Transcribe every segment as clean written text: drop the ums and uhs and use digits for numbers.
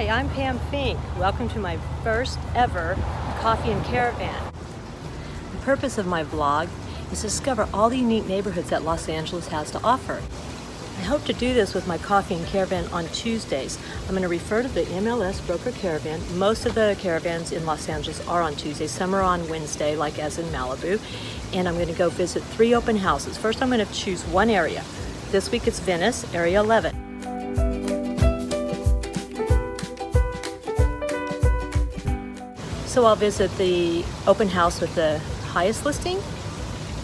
Hi, I'm Pam Finck. Welcome to my first ever Coffee and Caravan. The purpose of my vlog is to discover all the unique neighborhoods that Los Angeles has to offer. I hope to do this with my Coffee and Caravan on Tuesdays. I'm going to refer to the MLS broker caravan. Most of the caravans in Los Angeles are on Tuesdays. Some are on Wednesday, like as in Malibu. And I'm going to go visit 3 open houses. First, I'm going to choose one area. This week it's Venice, Area 11. So I'll visit the open house with the highest listing,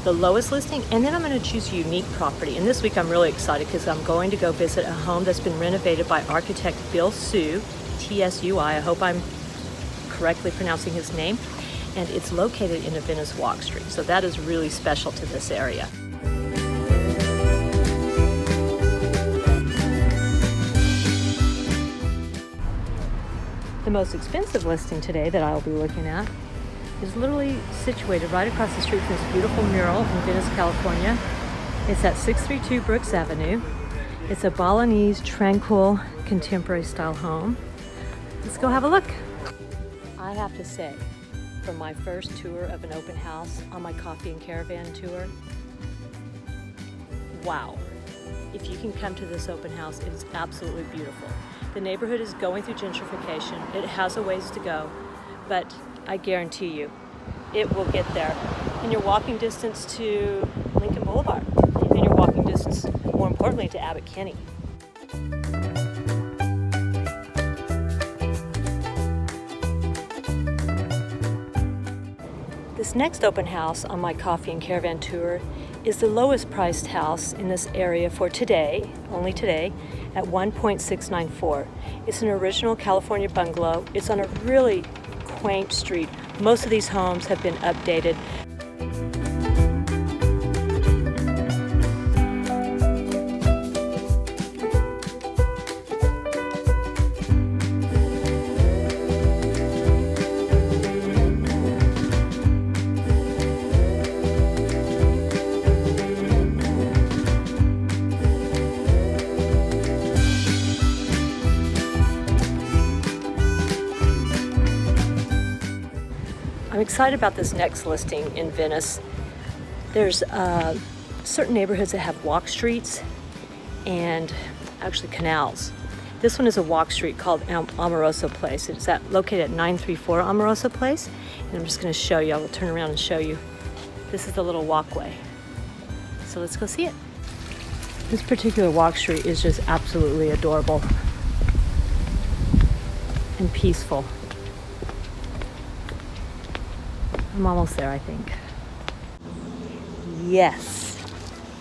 the lowest listing, and then I'm going to choose a unique property. And this week I'm really excited because I'm going to go visit a home that's been renovated by architect Bill Sue, T-S-U-I. I hope I'm correctly pronouncing his name. And it's located in a Venice walk street. So that is really special to this area. The most expensive listing today that I'll be looking at is literally situated right across the street from this beautiful mural in Venice, California. It's at 632 Brooks Avenue. It's a Balinese, tranquil, contemporary style home. Let's go have a look. I have to say, for my first tour of an open house on my Coffee and Caravan tour, wow. If you can come to this open house, it is absolutely beautiful. The neighborhood is going through gentrification. It has a ways to go, but I guarantee you, it will get there. And you're walking distance to Lincoln Boulevard, and you're walking distance, more importantly, to Abbot Kinney. This next open house on my Coffee and Caravan tour is the lowest priced house in this area for today, only today, at $1.694. It's an original California bungalow. It's on a really quaint street. Most of these homes have been updated. I'm excited about this next listing in Venice. There's certain neighborhoods that have walk streets and actually canals. This one is a walk street called Amoroso Place. It's located at 934 Amoroso Place. And I'm just going to show you. I will turn around and show you. This is the little walkway. So let's go see it. This particular walk street is just absolutely adorable and peaceful. I'm almost there, I think. Yes,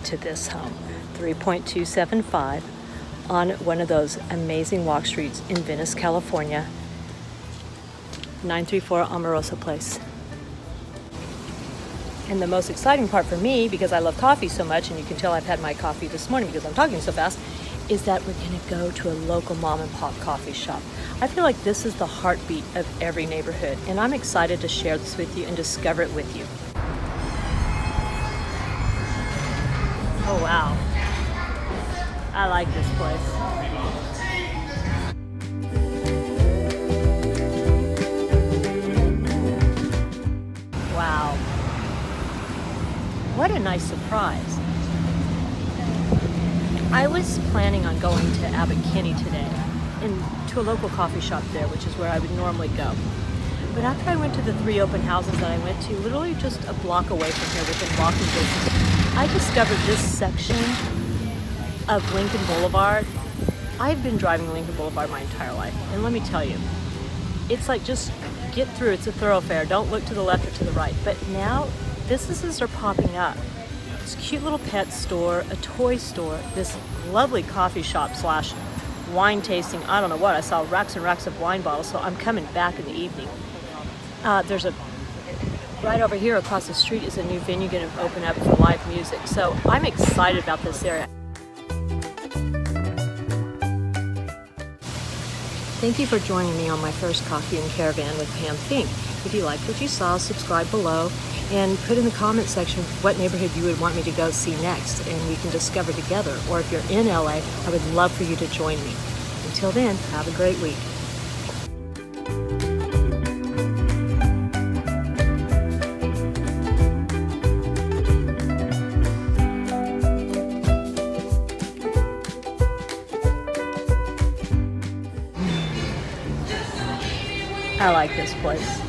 to this home. 3.275 on one of those amazing walk streets in Venice, California. 934 Amoroso Place. And the most exciting part for me, because I love coffee so much, and you can tell I've had my coffee this morning because I'm talking so fast, is that we're going to go to a local mom and pop coffee shop. I feel like this is the heartbeat of every neighborhood, and I'm excited to share this with you and discover it with you. Oh wow, I like this place. Wow, what a nice surprise. I was planning on going to Abbot Kinney today and to a local coffee shop there, which is where I would normally go. But after I went to the 3 open houses that I went to, literally just a block away from here within walking distance, I discovered this section of Lincoln Boulevard. I've been driving Lincoln Boulevard my entire life, and let me tell you, it's like just get through. It's a thoroughfare. Don't look to the left or to the right. But now businesses are popping up. This cute little pet store, a toy store, this lovely coffee shop slash wine tasting. I don't know what. I saw racks and racks of wine bottles, so I'm coming back in the evening. There's a right over here across the street is a new venue going to open up for live music. So I'm excited about this area. Thank you for joining me on my first Coffee and Caravan with Pam Finck. If you liked what you saw, subscribe below and put in the comment section what neighborhood you would want me to go see next, and we can discover together. Or if you're in LA, I would love for you to join me. Until then, have a great week. I like this place.